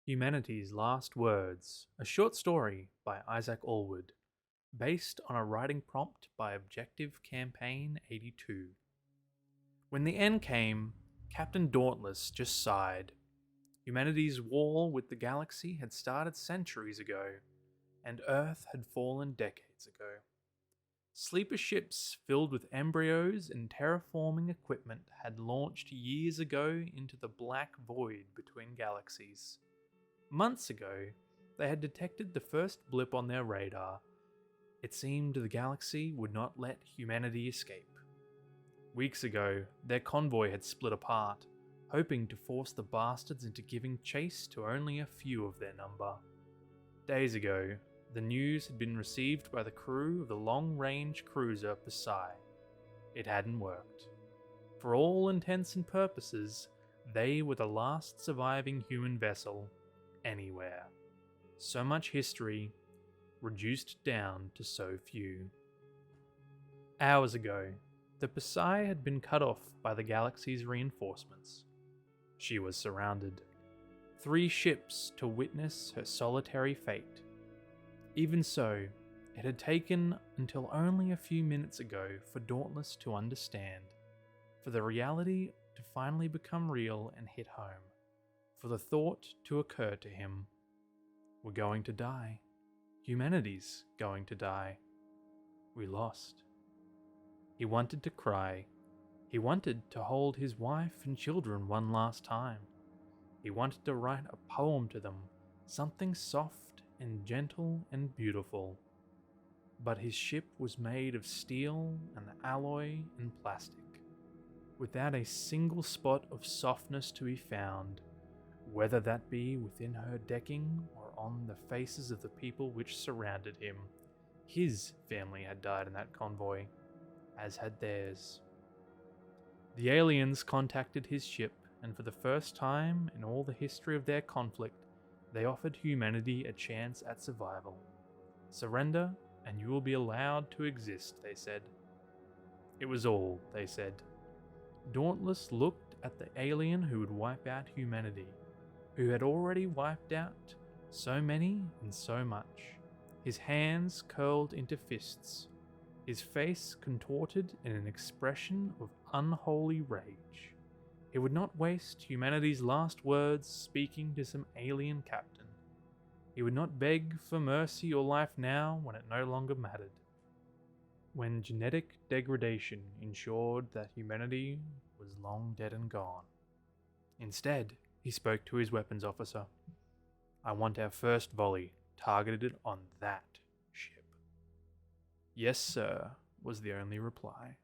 Humanities' Last Words, a short story by Isaac Allwood, based on a writing prompt by Objective Campaign 82. When the end came, Captain Dauntless just sighed. Humanity's war with the galaxy had started centuries ago, and Earth had fallen decades ago. Sleeper ships filled with embryos and terraforming equipment had launched years ago into the black void between galaxies. Months ago, they had detected the first blip on their radar. It seemed the galaxy would not let humanity escape. Weeks ago, their convoy had split apart, hoping to force the bastards into giving chase to only a few of their number. Days ago, the news had been received by the crew of the long-range cruiser Psy. It hadn't worked. For all intents and purposes, they were the last surviving human vessel anywhere. So much history, reduced down to so few. Hours ago, the Psy had been cut off by the galaxy's reinforcements. She was surrounded. 3 ships to witness her solitary fate. Even so, it had taken until only a few minutes ago for Dauntless to understand, for the reality to finally become real and hit home, for the thought to occur to him. We're going to die. Humanity's going to die. We lost. He wanted to cry. He wanted to hold his wife and children one last time. He wanted to write a poem to them, something soft and gentle and beautiful. But his ship was made of steel and alloy and plastic, without a single spot of softness to be found, whether that be within her decking or on the faces of the people which surrounded him. His family had died in that convoy, as had theirs. The aliens contacted his ship, and for the first time in all the history of their conflict, they offered humanity a chance at survival. Surrender, and you will be allowed to exist, they said. It was all, they said. Dauntless looked at the alien who would wipe out humanity, who had already wiped out so many and so much. His hands curled into fists, his face contorted in an expression of unholy rage. He would not waste humanity's last words speaking to some alien captain. He would not beg for mercy or life now when it no longer mattered. When genetic degradation ensured that humanity was long dead and gone. Instead, he spoke to his weapons officer. I want our first volley targeted on that ship. Yes, sir, was the only reply.